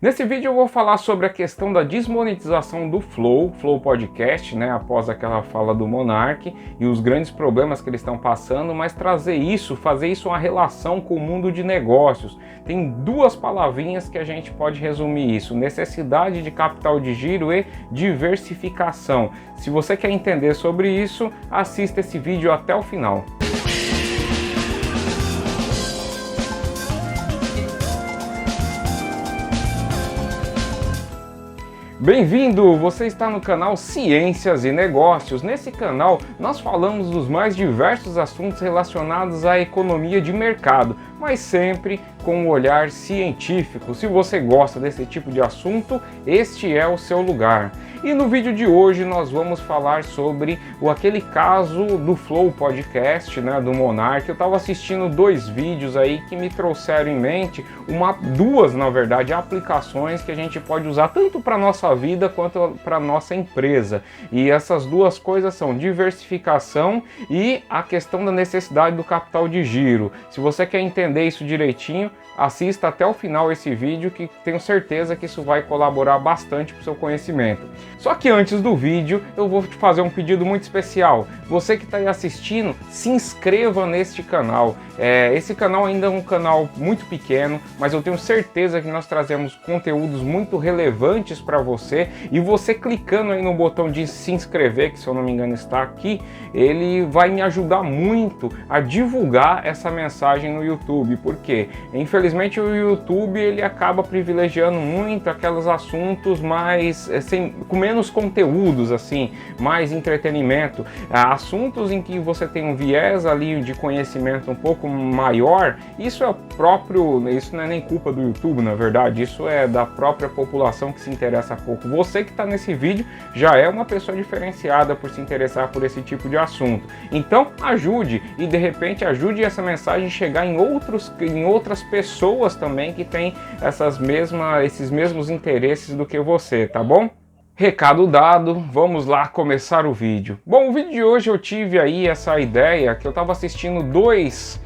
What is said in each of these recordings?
Nesse vídeo eu vou falar sobre a questão da desmonetização do Flow Podcast, né, após aquela fala do Monark e os grandes problemas que eles estão passando, mas fazer isso uma relação com o mundo de negócios. Tem duas palavrinhas que a gente pode resumir isso: necessidade de capital de giro e diversificação. Se você quer entender sobre isso, assista esse vídeo até o final. Bem-vindo! Você está no canal Ciências e Negócios. Nesse canal nós falamos dos mais diversos assuntos relacionados à economia de mercado, mas sempre com um olhar científico. Se você gosta desse tipo de assunto, este é o seu lugar. E no vídeo de hoje nós vamos falar sobre aquele caso do Flow Podcast, né, do Monark. Eu estava assistindo dois vídeos aí que me trouxeram em mente duas, na verdade, aplicações que a gente pode usar tanto para nossa vida quanto para nossa empresa. E essas duas coisas são diversificação e a questão da necessidade do capital de giro. Se você quer entender isso direitinho, assista até o final esse vídeo, que tenho certeza que isso vai colaborar bastante para o seu conhecimento. Só que antes do vídeo eu vou te fazer um pedido muito especial. Você que está aí assistindo, se inscreva neste canal. Esse canal ainda é um canal muito pequeno, mas eu tenho certeza que nós trazemos conteúdos muito relevantes para você, e você clicando aí no botão de se inscrever, que se eu não me engano está aqui, ele vai me ajudar muito a divulgar essa mensagem no YouTube, porque infelizmente o YouTube ele acaba privilegiando muito aqueles assuntos mais com menos conteúdos, assim, mais entretenimento, assuntos em que você tem um viés ali de conhecimento um pouco maior. Isso não é nem culpa do YouTube, na verdade, isso é da própria população que se interessa pouco. Você que está nesse vídeo já é uma pessoa diferenciada por se interessar por esse tipo de assunto. Então ajude, e de repente ajude essa mensagem a chegar em outras pessoas também que têm esses mesmos interesses do que você, tá bom? Recado dado, vamos lá começar o vídeo. Bom, o vídeo de hoje eu tive aí essa ideia, que eu estava assistindo dois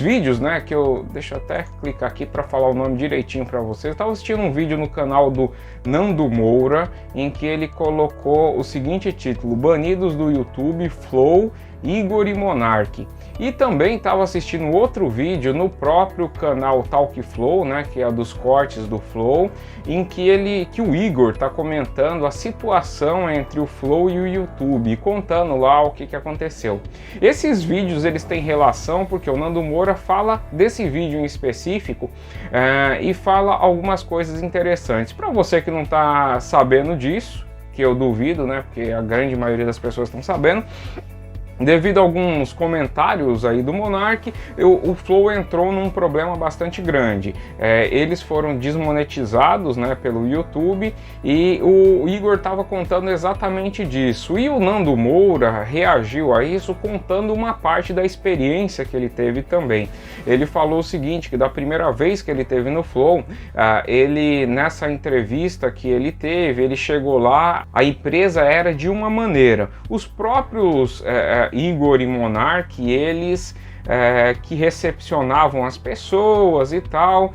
vídeos, né, deixa eu até clicar aqui para falar o nome direitinho para vocês. Eu estava assistindo um vídeo no canal do Nando Moura, em que ele colocou o seguinte título: Banidos do YouTube, Flow, Igor e Monark. E também estava assistindo outro vídeo no próprio canal Talk Flow, né, que é dos cortes do Flow, em que o Igor está comentando a situação entre o Flow e o YouTube, e contando lá o que aconteceu. Esses vídeos eles têm relação porque o Nando Moura fala desse vídeo em específico e fala algumas coisas interessantes. Para você que não está sabendo disso, que eu duvido, né, porque a grande maioria das pessoas estão sabendo, devido a alguns comentários aí do Monark, o Flow entrou num problema bastante grande. Eles foram desmonetizados, né, pelo YouTube, e o Igor estava contando exatamente disso. E o Nando Moura reagiu a isso contando uma parte da experiência que ele teve também. Ele falou o seguinte, que da primeira vez que ele teve no Flow, nessa entrevista que ele teve, ele chegou lá, a empresa era de uma maneira. Os próprios Igor e Monark, eles que recepcionavam as pessoas e tal,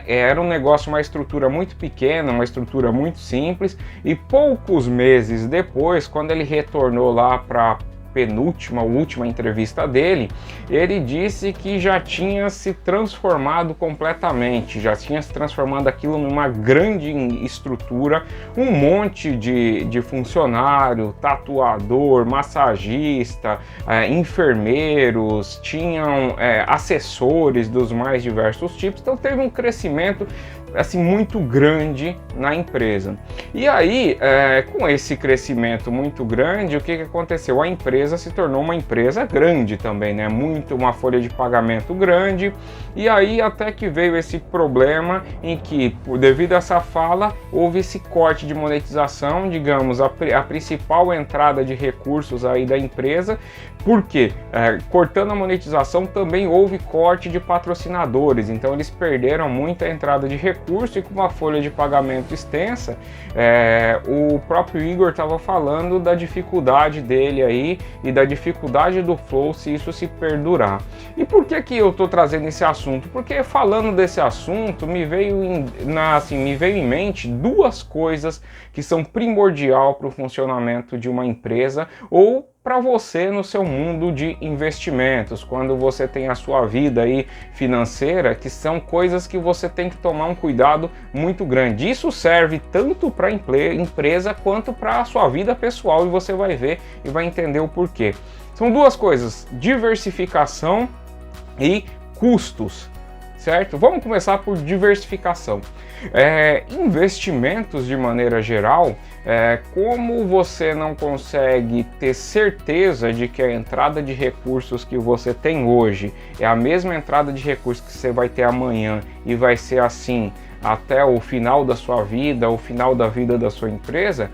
era um negócio, uma estrutura muito pequena, uma estrutura muito simples, e poucos meses depois, quando ele retornou lá para última entrevista dele, ele disse que já tinha se transformado completamente, já tinha se transformado aquilo numa grande estrutura, um monte de funcionário, tatuador, massagista, enfermeiros, tinham assessores dos mais diversos tipos. Então teve um crescimento assim muito grande na empresa. E aí, com esse crescimento muito grande, o que aconteceu? A empresa se tornou uma empresa grande também, né? Uma folha de pagamento grande. E aí até que veio esse problema em que, devido a essa fala, houve esse corte de monetização, digamos, a principal entrada de recursos aí da empresa Por quê? Cortando a monetização também houve corte de patrocinadores, então eles perderam muita entrada de recurso e com uma folha de pagamento extensa, o próprio Igor estava falando da dificuldade dele aí e da dificuldade do Flow se isso se perdurar. E por que eu estou trazendo esse assunto? Porque falando desse assunto me veio em mente duas coisas que são primordial para o funcionamento de uma empresa ou para você no seu mundo de investimentos, quando você tem a sua vida aí financeira, que são coisas que você tem que tomar um cuidado muito grande. Isso serve tanto para a empresa quanto para a sua vida pessoal e você vai ver e vai entender o porquê. São duas coisas: diversificação e custos. Certo? Vamos começar por diversificação. Investimentos de maneira geral, como você não consegue ter certeza de que a entrada de recursos que você tem hoje é a mesma entrada de recursos que você vai ter amanhã e vai ser assim até o final da sua vida, o final da vida da sua empresa,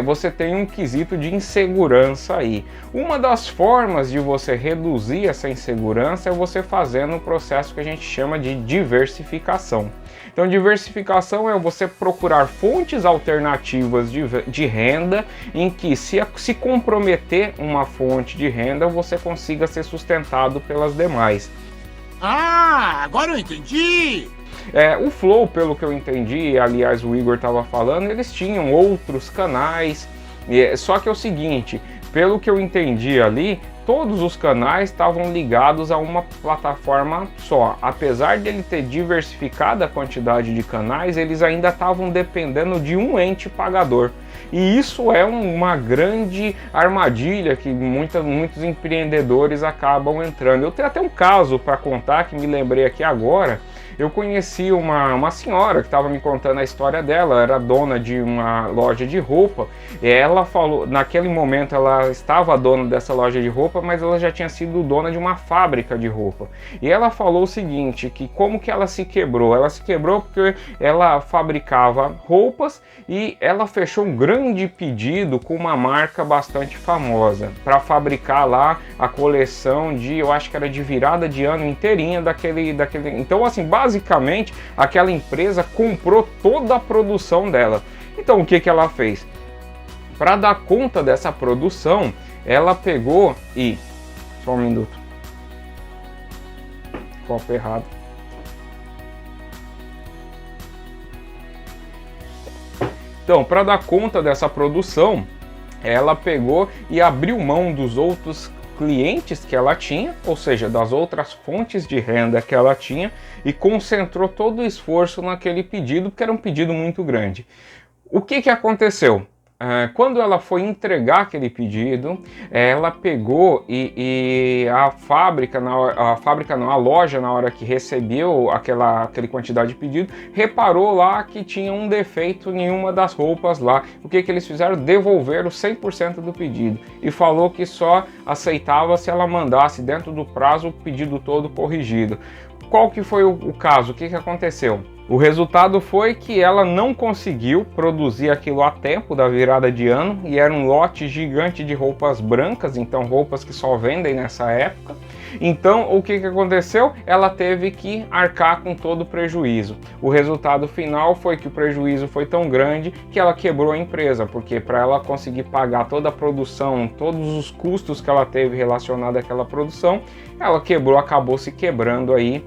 você tem um quesito de insegurança aí. Uma das formas de você reduzir essa insegurança é você fazendo um processo que a gente chama de diversificação. Então, diversificação é você procurar fontes alternativas de renda em que, se comprometer uma fonte de renda, você consiga ser sustentado pelas demais. Ah, agora eu entendi! O Flow, pelo que eu entendi, aliás o Igor estava falando, eles tinham outros canais, só que é o seguinte, pelo que eu entendi ali, todos os canais estavam ligados a uma plataforma só. Apesar de ele ter diversificado a quantidade de canais, eles ainda estavam dependendo de um ente pagador. E isso é uma grande armadilha que muitos empreendedores acabam entrando. Eu tenho até um caso para contar que me lembrei aqui agora. Eu conheci uma senhora que estava me contando a história dela, era dona de uma loja de roupa, e ela falou, naquele momento ela estava dona dessa loja de roupa, mas ela já tinha sido dona de uma fábrica de roupa. E ela falou o seguinte, que como que ela se quebrou? Ela se quebrou porque ela fabricava roupas e ela fechou um grande pedido com uma marca bastante famosa para fabricar lá a coleção de, eu acho que era de virada de ano inteirinha daquele. Então, assim, basicamente aquela empresa comprou toda a produção dela. Então o que ela fez? Para dar conta dessa produção, ela pegou e... Só um minuto. Copo errado. Então, para dar conta dessa produção, ela pegou e abriu mão dos outros clientes que ela tinha, ou seja, das outras fontes de renda que ela tinha, e concentrou todo o esforço naquele pedido, porque era um pedido muito grande. O que aconteceu? Quando ela foi entregar aquele pedido, ela pegou e a loja, na hora que recebeu aquela quantidade de pedido, reparou lá que tinha um defeito em uma das roupas lá. O que eles fizeram? Devolveram 100% do pedido e falou que só aceitava se ela mandasse dentro do prazo o pedido todo corrigido. Qual que foi o caso? O que aconteceu? O resultado foi que ela não conseguiu produzir aquilo a tempo da virada de ano e era um lote gigante de roupas brancas, então roupas que só vendem nessa época. Então o que aconteceu? Ela teve que arcar com todo o prejuízo. O resultado final foi que o prejuízo foi tão grande que ela quebrou a empresa, porque para ela conseguir pagar toda a produção, todos os custos que ela teve relacionados àquela produção, ela quebrou, acabou se quebrando aí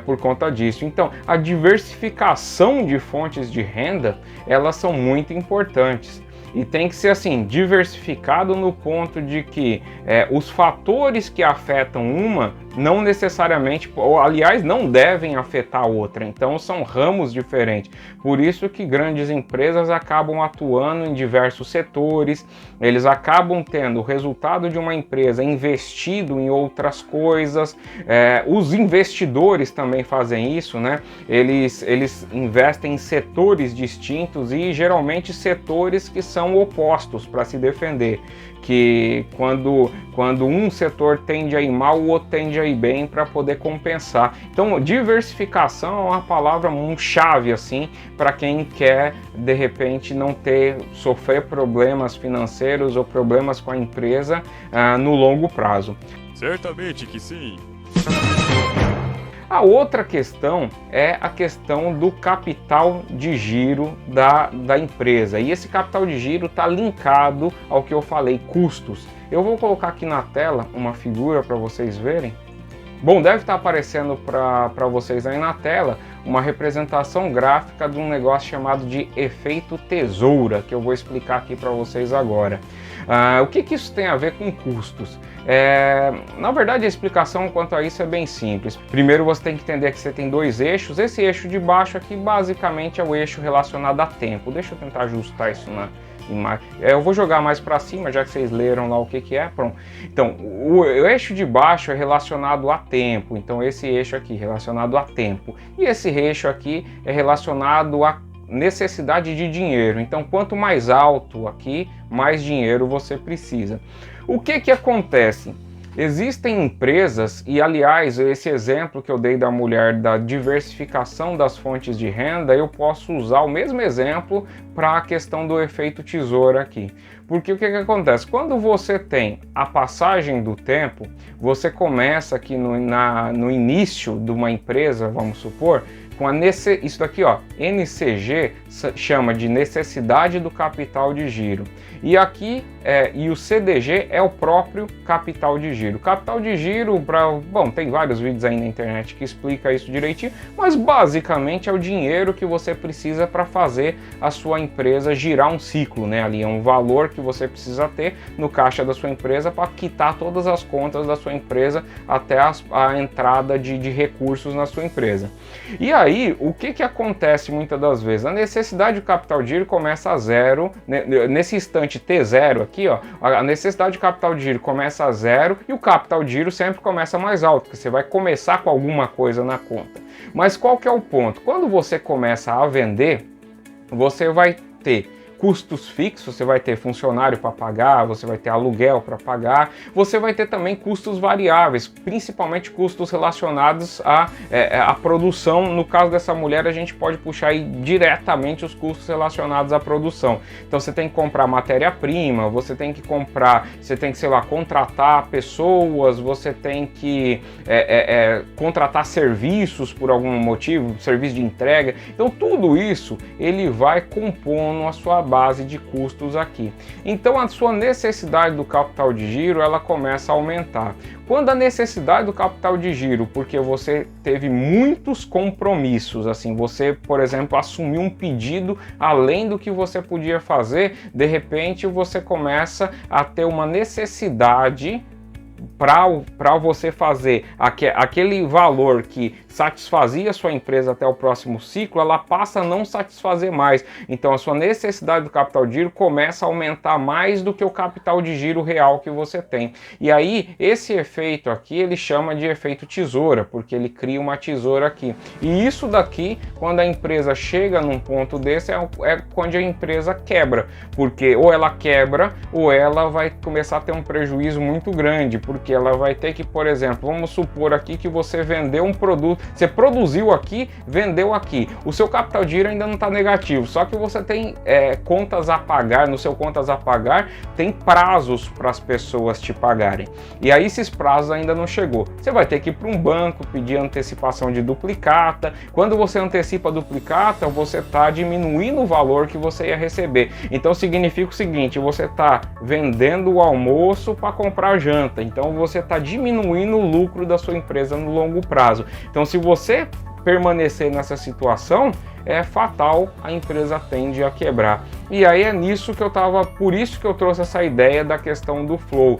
por conta disso. Então, a diversificação de fontes de renda, elas são muito importantes. E tem que ser assim, diversificado no ponto de que os fatores que afetam uma não necessariamente, ou aliás, não devem afetar a outra. Então são ramos diferentes. Por isso que grandes empresas acabam atuando em diversos setores, eles acabam tendo o resultado de uma empresa investido em outras coisas. Os investidores também fazem isso, né? Eles investem em setores distintos e geralmente setores que são opostos para se defender. Que quando um setor tende a ir mal, o outro tende a aí bem para poder compensar. Então, diversificação é uma palavra muito chave assim para quem quer de repente não sofrer problemas financeiros ou problemas com a empresa no longo prazo. Certamente que sim. A outra questão é a questão do capital de giro da empresa. E esse capital de giro está linkado ao que eu falei, custos. Eu vou colocar aqui na tela uma figura para vocês verem. Bom, deve estar aparecendo para vocês aí na tela uma representação gráfica de um negócio chamado de efeito tesoura, que eu vou explicar aqui para vocês agora. O que isso tem a ver com custos? Na verdade, a explicação quanto a isso é bem simples. Primeiro, você tem que entender que você tem dois eixos. Esse eixo de baixo aqui, basicamente, é o eixo relacionado a tempo. Deixa eu tentar ajustar isso na imagem. Eu vou jogar mais para cima, já que vocês leram lá o que é. Pronto. Então, o eixo de baixo é relacionado a tempo. Então, esse eixo aqui, relacionado a tempo. E esse eixo aqui é relacionado a necessidade de dinheiro. Então, quanto mais alto aqui, mais dinheiro você precisa. O que acontece? Existem empresas, e aliás, esse exemplo que eu dei da mulher da diversificação das fontes de renda, eu posso usar o mesmo exemplo para a questão do efeito tesoura aqui. Porque o que acontece? Quando você tem a passagem do tempo, você começa aqui no início de uma empresa, vamos supor, com isso daqui, ó, NCG chama de necessidade do capital de giro. E aqui, e o CDG é o próprio capital de giro. Capital de giro, bom, tem vários vídeos aí na internet que explica isso direitinho, mas basicamente é o dinheiro que você precisa para fazer a sua empresa girar um ciclo, né? Ali é um valor que você precisa ter no caixa da sua empresa para quitar todas as contas da sua empresa até a entrada de recursos na sua empresa. E aí, o que acontece muitas das vezes? A necessidade do capital de giro começa a zero, nesse instante T0 aqui, ó, a necessidade de capital de giro começa a zero e o capital de giro sempre começa mais alto, porque você vai começar com alguma coisa na conta. Mas qual que é o ponto? Quando você começa a vender, você vai ter custos fixos, você vai ter funcionário para pagar, você vai ter aluguel para pagar, você vai ter também custos variáveis, principalmente custos relacionados à produção. No caso dessa mulher, a gente pode puxar aí diretamente os custos relacionados à produção. Então você tem que comprar matéria-prima, você tem que sei lá, contratar pessoas, você tem que contratar serviços por algum motivo, serviço de entrega. Então tudo isso ele vai compondo a sua base de custos aqui. Então a sua necessidade do capital de giro ela começa a aumentar. Quando a necessidade do capital de giro, porque você teve muitos compromissos, assim, você, por exemplo, assumiu um pedido além do que você podia fazer, de repente você começa a ter uma necessidade para você fazer aquele valor que satisfazia a sua empresa até o próximo ciclo, ela passa a não satisfazer mais. Então a sua necessidade do capital de giro começa a aumentar mais do que o capital de giro real que você tem. E aí esse efeito aqui ele chama de efeito tesoura, porque ele cria uma tesoura aqui. E isso daqui, quando a empresa chega num ponto desse, é quando a empresa quebra, porque ou ela quebra ou ela vai começar a ter um prejuízo muito grande, porque ela vai ter que, por exemplo, vamos supor aqui que você vendeu um produto, você produziu aqui, vendeu aqui, o seu capital de giro ainda não está negativo, só que você tem contas a pagar, no seu contas a pagar tem prazos para as pessoas te pagarem, e aí esses prazos ainda não chegou, você vai ter que ir para um banco, pedir antecipação de duplicata. Quando você antecipa a duplicata, você está diminuindo o valor que você ia receber, então significa o seguinte, você está vendendo o almoço para comprar janta, então você está diminuindo o lucro da sua empresa no longo prazo. Então se você permanecer nessa situação, é fatal, a empresa tende a quebrar. E aí é nisso que por isso que eu trouxe essa ideia da questão do flow.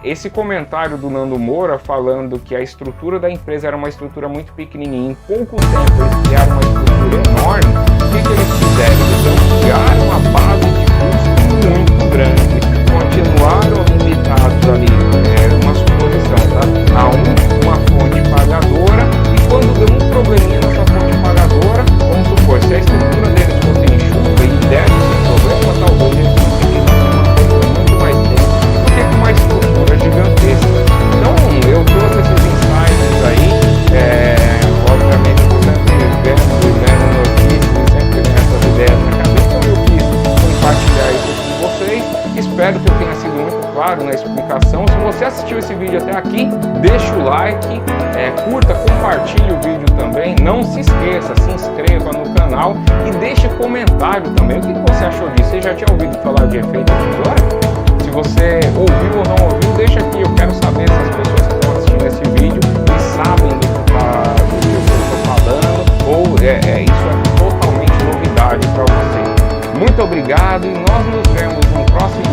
Esse comentário do Nando Moura falando que a estrutura da empresa era uma estrutura muito pequenininha, em pouco tempo eles criaram uma estrutura enorme. O que eles fizeram? Eles criaram uma base de custo muito grande, continuaram limitados ali, uma suposição, tá? A uma fonte pagadora, e quando deu um probleminha nessa fonte pagadora, vamos supor, se a estrutura deles fosse enxuta e desse esse problema, talvez eles conseguissem uma coisa muito mais tempo do que com uma estrutura gigantesca. Então eu tô vídeo até aqui, deixa o like, curta, compartilhe o vídeo também. Não se esqueça, se inscreva no canal e deixe comentário também. O que você achou disso? Você já tinha ouvido falar de efeito Joule? Se você ouviu ou não ouviu, deixa aqui. Eu quero saber se as pessoas que estão assistindo esse vídeo e sabem do que eu estou falando, ou isso é totalmente novidade para você. Muito obrigado e nós nos vemos no próximo